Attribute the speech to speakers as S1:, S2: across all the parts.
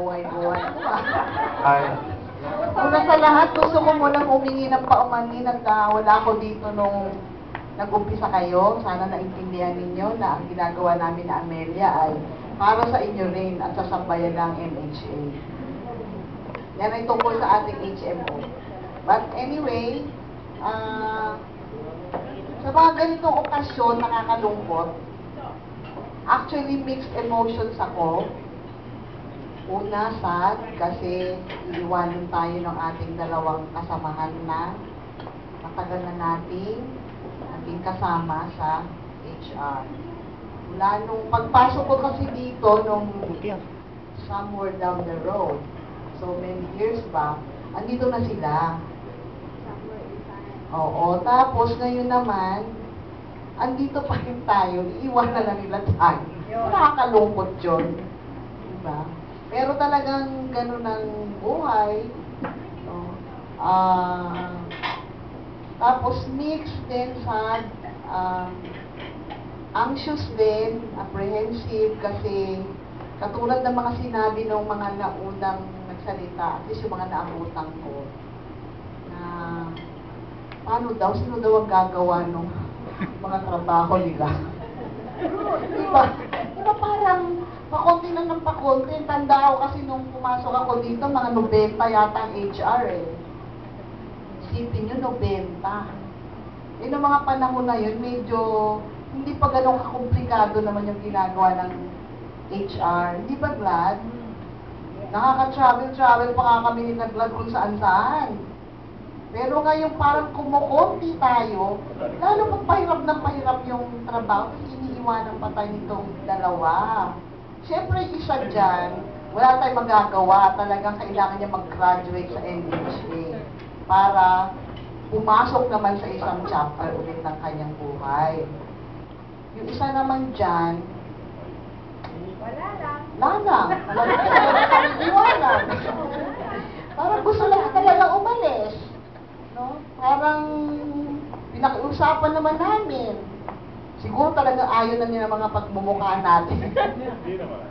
S1: Buhay-buhay.
S2: Ay,
S1: Una sa lahat, gusto ko munang humingi ng paumanhin at wala ako dito nung nag-umpisa kayo. Sana naintindihan ninyo na ang ginagawa namin na Amelia ay para sa inyo rin at sa sambayan ng MHA. Yan ay tungkol sa ating HMO. But anyway, sa mga ganitong okasyon, nakakalungkot. Actually, mixed emotions ako. Una, sad, kasi iiwanan tayo ng ating dalawang kasamahan na matagal na nating naging kasama sa HR. Mula nung pagpasok ko kasi dito, nung somewhere down the road, so many years back, andito na sila. Oo, tapos ngayon naman, andito pa rin tayo, iiwanan na nila tayo. Nakakalungkot yun. Diba? Pero talagang gano'n ang buhay. No? Tapos mixed din sa anxious din, apprehensive, kasi katulad ng mga sinabi ng mga naunang nagsalita, at least yung mga naabutan ko, na paano daw, sino daw ang gagawa ng mga trabaho nila. Diba? Diba parang pakonti lang ng pakonti. Tanda ako kasi nung pumasok ako dito, mga 90 yata ang HR eh. Isipin nyo, 90. Eh, noong mga panahon na yun, medyo hindi pa ganun kakomplikado naman yung ginagawa ng HR. Hindi ba, Glad? Nakaka-travel pa nga kami ni Glad kung saan-saan. Pero ngayon parang kumukunti tayo, lalo pag pahirap ng pahirap yung trabaho, iniiwanan pa tayo nitong dalawa. Siyempre, isa dyan, wala tayong magagawa. Talagang kailangan niya mag-graduate sa NHA para pumasok naman sa isang chapter ulit ng kanyang buhay. Yung isa naman dyan, wala lang. Iwanan. Parang gusto lang talaga umalis. No? Parang pinakiusapan naman namin. Siguro talaga ayaw na nila mga pagmumukha natin.
S2: hindi naman.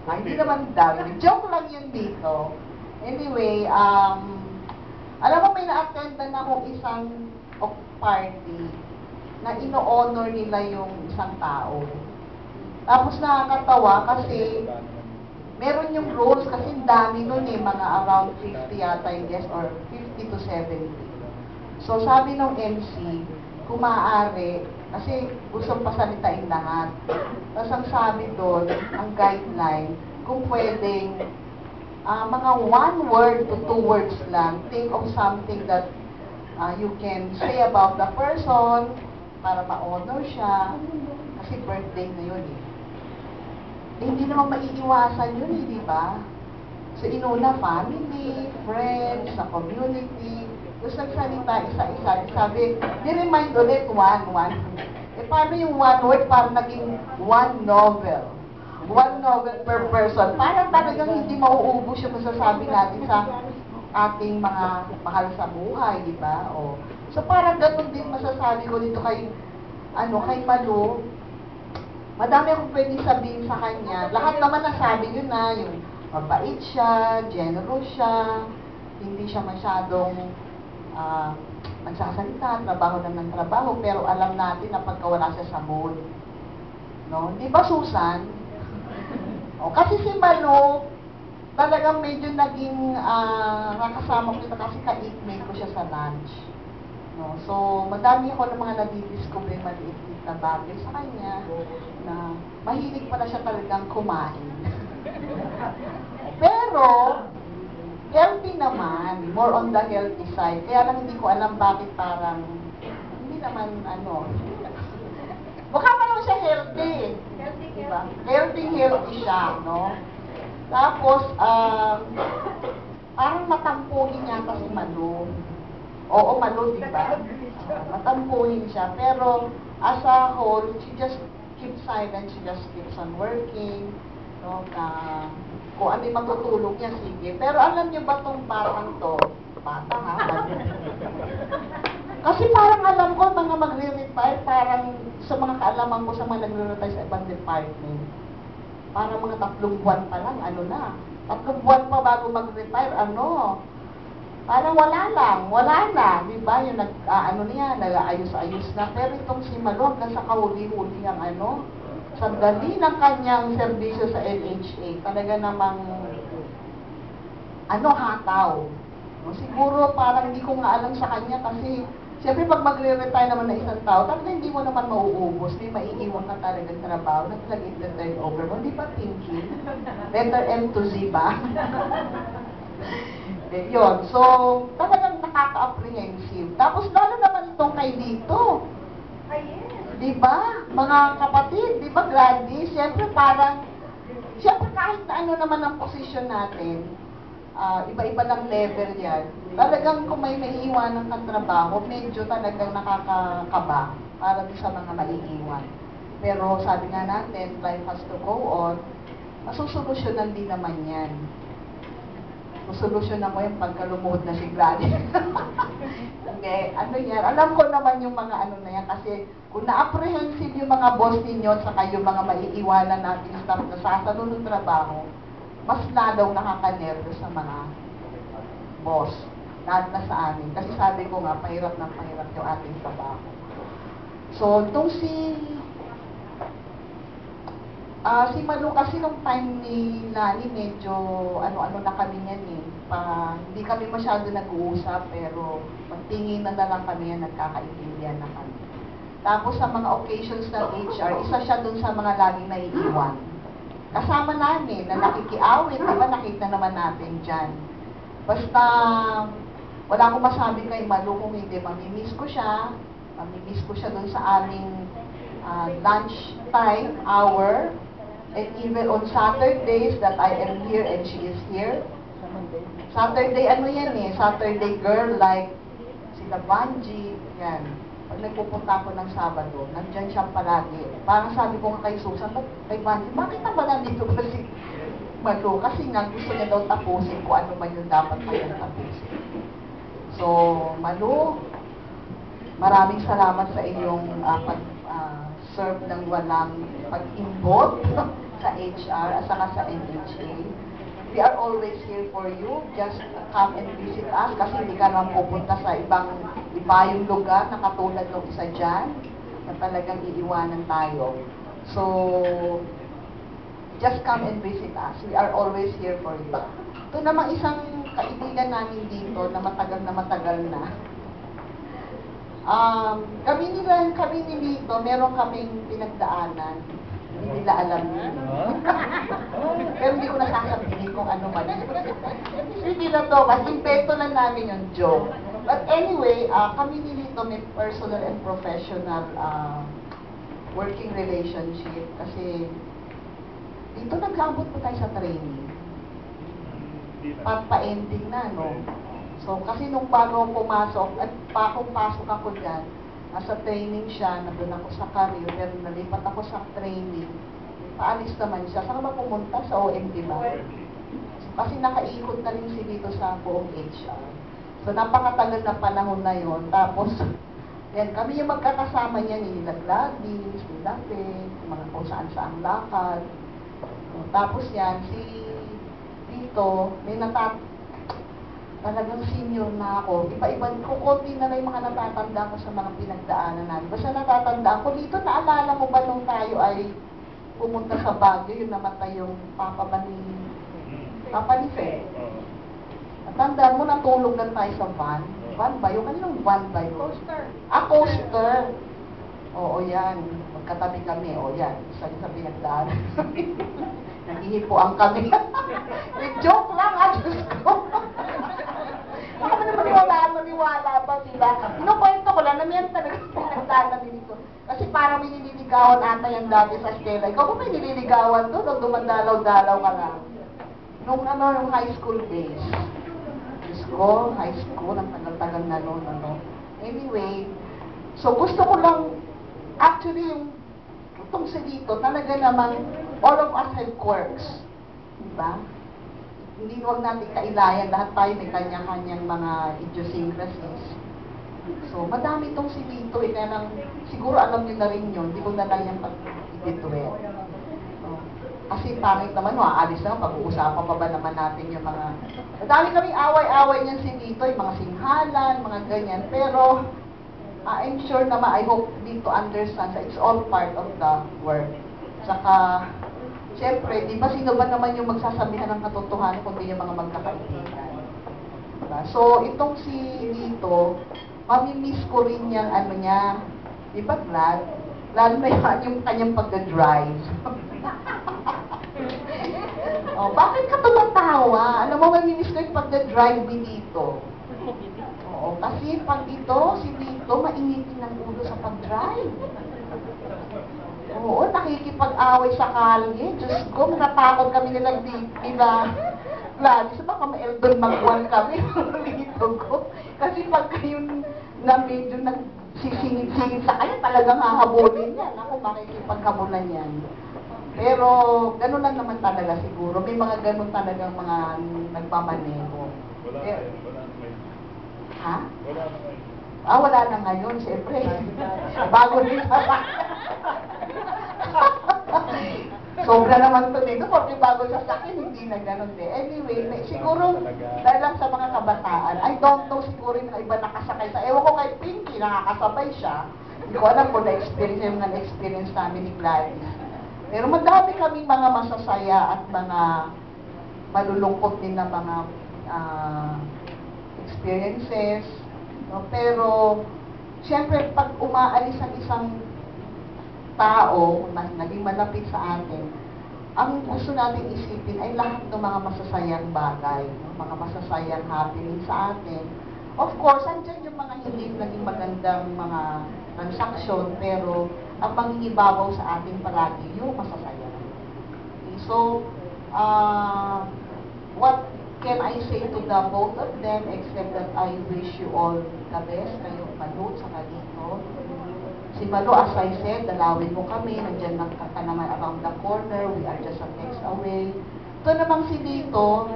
S1: Hindi naman daw. Joke lang yun dito. Anyway, alam mo may na-attendan akong isang party na ino-honor nila yung isang tao. Tapos nakakatawa kasi meron yung rules kasi dami nun eh, mga around 50 yata I guess, or 50 to 70. So sabi ng MC, kung maaari, kasi gusto pasalitain lahat. Tapos ang sabi doon, ang guideline, kung pwedeng mga 1 word to 2 words lang, think of something that you can say about the person para ma-honor siya. Kasi birthday na yun eh. Hindi naman maiiwasan yun eh, di ba? So inuna, family, friends, sa community. Tapos nagsalita isa-isa. Sabi, ni-remind ulit, one. Eh, paano yung 1 word? Parang naging 1 novel. 1 novel per person. Parang talagang hindi mauubos yung masasabi natin sa ating mga mahal sa buhay, di ba? O. So parang ganun din masasabi ko dito kay Malu. Madami akong pwedeng sabihin sa kanya. Lahat naman nasabi yun na, yung mabait siya, generous siya, hindi siya masyadong nagsasalita, trabaho lang ng trabaho, pero alam natin na pagkawala siya sa mood. No? Di ba, Susan? O, kasi si Malu, talagang medyo naging nakasama ko siya kasi ka-eatmate ko siya sa lunch. No? So, madami ako ng mga nadidiscover maliit na bagay sa kanya na mahilig pala siya talagang kumain. Pero, healthy naman, more on the healthy side. Kaya lang hindi ko alam bakit parang, hindi naman mukha pa naman siya healthy. Diba? Healthy siya, no? Tapos, parang matampuhin niya kasi Malu. Oo, Malu, diba? Matampuhin siya. Pero, as a whole, she just keeps silent, she just keeps on working, no? Kung ano yung matutulog niya, sige. Pero alam niyo ba itong batang to? Bata ha? Kasi parang alam ko, mga magre-retire, parang sa mga kaalaman ko sa mga nagre-retire sa ibang department, parang mga 3 buwan pa lang, 3 buwan pa bago mag-retire, ano, parang wala na, di ba? Yung ano niya, nag-ayos-ayos na. Pero itong si Malo, hanggang sa kahuli-huli ang ano, sandali ng kanyang serbisyo sa LHA, talaga namang, ano, hataw. No, siguro parang hindi ko nga alam sa kanya kasi, siyempre pag magre-retire naman na isang tao, talaga hindi mo naman mauubos, may maiiwan ka talaga sa trabaho, nag-lagit na turnover mo, di ba thinking? Letter M to Z ba? Yun. So, talagang nakaka-apprehensive. Tapos, lalo naman itong kay Lito. Di ba? Mga kapatid, di ba, Gladys? Siyempre, kahit na ano naman ang posisyon natin, iba-iba lang level yan. Talagang kung may naiiwanan kang trabaho, medyo talagang nakakakaba para sa mga maiiwan. Pero sabi nga natin, life has to go on, masusolusyonan din naman yan. Solusyonan mo yung pagkalumuhod na si Gladys. Hindi, ano yan, alam ko naman yung mga ano na yan, kasi kung na-apprehensive yung mga boss ninyo, saka yung mga maiiwanan natin staff na sasalun ng trabaho, mas lalong nakakanervous sa mga boss, lalo na sa amin. Kasi sabi ko nga, pahirap ng pahirap yung ating trabaho. So, itong si Malu kasi nung time ni Lani, medyo ano-ano na kami yan eh. Hindi kami masyado nag-uusap, pero magtingin na lang kami yan, nagkakaintindihan na kami. Tapos sa mga occasions ng HR, isa siya dun sa mga laging naiiwan. Kasama namin, na nakikiawit, di ba nakita naman natin dyan. Basta, wala akong masabi kay Malu kung hindi, mamimiss ko siya dun sa aming lunch time, hour, and even on Saturdays that I am here and she is here. Saturday, ano yan eh, Saturday girl, like sila Banji, yan. Pag nagpupunta ako ng Sabado, nandyan siya palagi. Parang sabi ko nga kay Susan, kay Banji, bakit na ba nandito ba si Malu? Kasi nga gusto niya daw tapusin kung ano man yung dapat kayang tapusin. So, Malu, maraming salamat sa iyong serve ng walang pag-involve sa HR at saka sa NHA. We are always here for you. Just come and visit us kasi hindi ka naman pupunta sa ibayong lugar na katulad ng isa dyan na talagang iiwanan tayo. So, just come and visit us. We are always here for you. Ito namang isang kaibigan namin dito na matagal na. Kami ni Lito, meron kaming pinagdaanan. Hindi nila alam yun. Pero hindi ko nasasabihin kung ano man. Hindi na to, mas invento lang namin yung joke. But anyway, kami ni Lito may personal and professional working relationship. Kasi dito nag-abot po tayo sa training. Pa-ending na, no? So, kasi nung bago pumasok, at pasok ako dyan, nasa training siya, nandun ako sa career, pero nalipat ako sa training, paalis naman siya. Saan ba pumunta? Sa OMT ba? Kasi nakaikot na rin si dito sa buong HR. So, napakatagal na panahon na yon. Tapos, yan, kami yung magkakasama niya, nila Gladys, nila Peg, mga kung saan-saan lakad. So, tapos yan, si dito, may talagang senior na ako. Iba-ibang, kukunti na lang yung mga natatanda ko sa mga pinagdaanan namin. Basta natatandaan ko, dito naalala mo ba nung tayo ay pumunta sa Baguio, yung namatay yung Papa ni Fe? Natandaan mo, natulog lang tayo sa van. Van ba? Yung kaninong van ba yun?
S3: Coaster.
S1: Coaster. Oo, yan. Magkatabi kami. O, yan. Isa sa pinagdaanan. Nahihipuan kami. Joke lang, Diyos ko. Baka naman maniwala ba sila? Inukwento ko lang, namiyan talaga pinagdaanan dito. Kasi parang may nililigawan ata yan dati sa Stella. Ikaw ba may nililigawan doon o dumandalaw-dalaw ka lang? Nung high school days. High school, ang tagal-tagal na noon, Anyway, so gusto ko lang, actually yung itong sa dito, talaga namang all of us have quirks. Diba? Hindi huwag natin kailayan, lahat tayo may kanya-kanyang mga idiosyncrasies. So, madami itong si Lito, kaya lang, siguro alam niyo na rin yun, hindi ko na lang yung pag-ibituin. So, Kasi pangit naman, aalis naman, pag-uusapan pa ba naman natin yung mga... Madami kaming away-away niyan si Dito, yung mga singhalan, mga ganyan. Pero, I'm sure naman, I hope Dito understands that it's all part of the work. Saka, siyempre, di ba sino ba naman yung magsasabihan ng katotohanan kundi yung mga magkakaibigan? Diba? So, itong si Dito, mamimiss ko rin yung ano niya, di ba glad? Lalo na yung kanyang pagdadrive. Oh, bakit ka tumatawa? Alam mo, mamimiss ko yung pagdadrive ni Dito. Oo, kasi pag si Dito, mainitin ng ulo sa pag-drive. Oo, nakikipag-away sa kalye. Diyos ko, natakot kami nilang diba? Gladys, baka ma-Eldon Magwan kami. Dito ko. Kasi pag yung na medyo nagsisingit-singit sa kanya, talagang hahabulin yan. Ako, makikipaghabulan yan. Pero, gano'n lang naman talaga siguro. May mga gano'n talagang mga nagmamaneho.
S2: Wala na
S1: Eh,
S2: ngayon, wala na ngayon.
S1: ha?
S2: Wala na ngayon.
S1: Wala na ngayon, siyempre. Bago din sa Sobra naman to dito, porque bago sa akin, hindi na gano'n din. Anyway, siguro, dahil lang sa mga kabataan, I don't know siguro yung iba nakasakay sa, ewan ko kay Pinky, nakakasabay siya. Hindi ko alam kung na-experience yung na-experience namin ni Gladys. Pero madami kaming mga masasaya at mga malulungkot din na mga experiences. No? Pero, siyempre, pag umaalis ang isang tao na naging malapit sa atin, ang gusto natin isipin ay lahat ng mga masasayang bagay, no? Mga masasayang happening sa atin. Of course, andyan yung mga hindi naging magandang mga transaksyon, pero ang mangingibabaw sa atin palagi yung masasaya. Okay, so, what can I say to the both of them except that I wish you all the best, kayo Malu, saka Dito. Si Malu, as I said, dalawin mo kami, nandiyan lang ka naman around the corner, we are just a text away. Ito namang si Dito,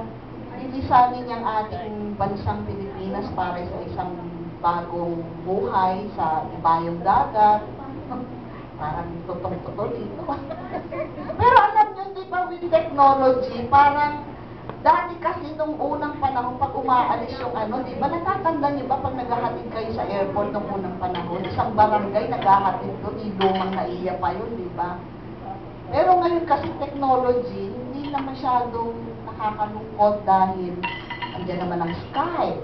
S1: lilisanin niyang ating bansang Pilipinas para sa isang bagong buhay sa ibayong dagat. Parang tutong-tutong dito. Pero alam niyo, di ba, with technology, parang dati kasi nung unang panahon, pag umaalis yung di ba, natatanda niyo ba pag naghahatid kayo sa airport nung unang panahon, isang barangay naghahatid doon, lumang naiya pa yun, di ba? Pero ngayon kasi technology, hindi na masyadong nakakalungkot dahil andyan naman ang Skype,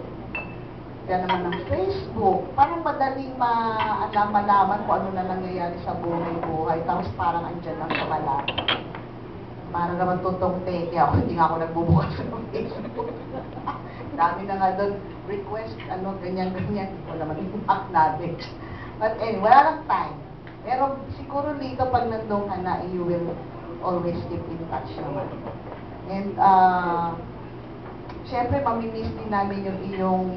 S1: andyan naman ang Facebook, parang madaling malaman kung ano na nangyayari sa buhay-buhay, tapos parang andyan lang sa malapit. Para naman tutong teke ako, hindi nga ako nagbubukas ng Facebook. Dami na nga doon, request, ganyan-ganyan, hindi ko naman i-acknowledge. But anyway, wala lang time. Pero siguro dito pag nandun ka na, you will always keep in touch naman. And, syempre, mamimiss din namin yung iyong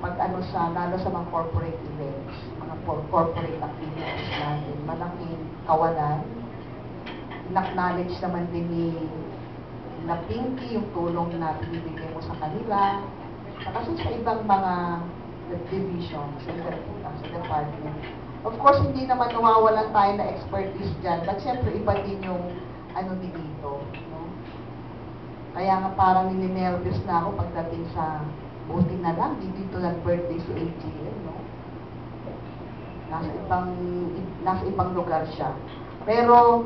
S1: lalo sa mga corporate events, mga corporate activities natin, malaking kawalan. In-acknowledge naman din ni na Pinky yung tulong na binibigay mo sa kanila. Kasi sa ibang mga divisions, sa department. Of course, hindi naman nawawalan tayo na expertise dyan, but siyempre iba din yung din dito. No? Kaya nga parang nininervous na ako pagdating sa buti na lang, dito nag-birthday si AGL, no? Nasa ibang lugar siya. Pero,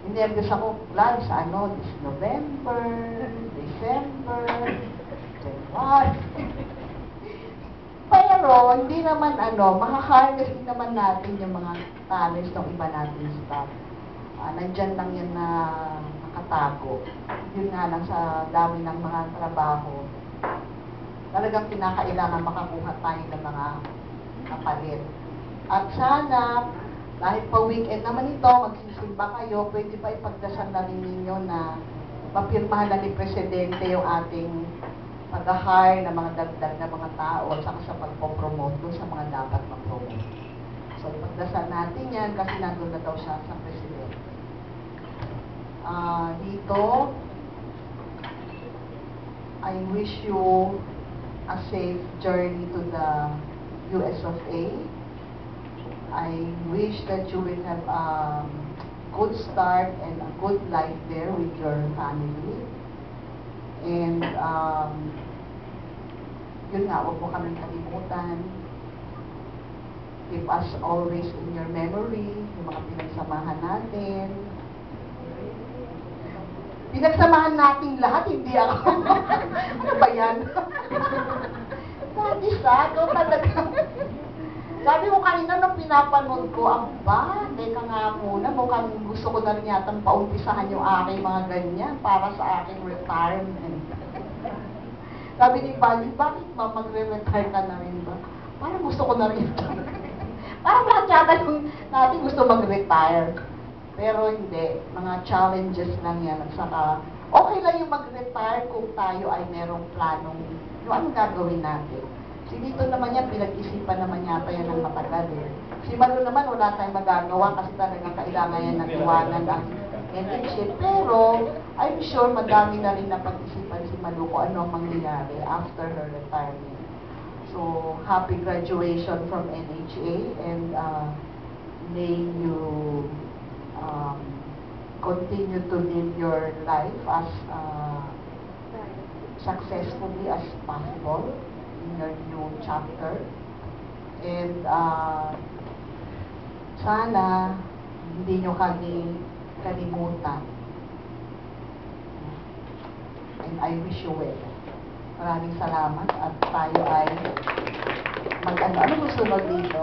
S1: nervous ako, plan sa this November, December, January. Pero, hindi naman makaharness din naman natin yung mga talents ng iba natin staff. Nandyan lang yan na nakatago. Yun nga lang sa dami ng mga trabaho. Talagang kinakailangan makakuha tayo ng mga kapalit. At sana, dahil pa weekend naman ito, magsisimba kayo, pwede ba ipagdasal na rin ninyo na mapirmahan na ni Presidente yung ating pag-hire ng mga dagdag na mga tao at saka sa pagpopromote doon sa mga dapat ma-promote. So, ipagdasal natin yan kasi nandun na daw siya sa Presidente. Dito, I wish you a safe journey to the US of A. I wish that you will have good start and a good life there with your family. And, yun nga, huwag mo kaming kalimutan. Keep us always in your memory, yung mga pinagsamahan natin. Pinagsamahan natin lahat, hindi ako. Ano ba yan? Dati sa, ikaw talaga. Sabi mo kanina nung pinapanood ko, aba, teka nga muna, mukhang gusto ko na rin yatang paumpisahan yung aking mga ganyan para sa aking retirement. Sabi ni Bali, bakit ma, magre-retire ka na rin ba? Parang gusto ko na rin. Parang lahat yata yung natin gusto mag-retire. Pero hindi, mga challenges lang yan. At saka, okay lang yung mag-retire kung tayo ay merong planong yung anong gagawin natin. Si dito naman yan, pinag-isipan naman yata yan ng matagal eh. Si Malu naman, wala tayong magagawa kasi talagang kailangan yan ng iwanan ang NHA. Pero, I'm sure madami na rin napag-isipan si Malu kung ano ang mangyayari after her retirement. So, happy graduation from NHA and may you continue to live your life as successfully as possible in your new chapter. And sana hindi nyo kami kalimutan. And I wish you well. Maraming salamat at tayo ay ano gusto mo dito?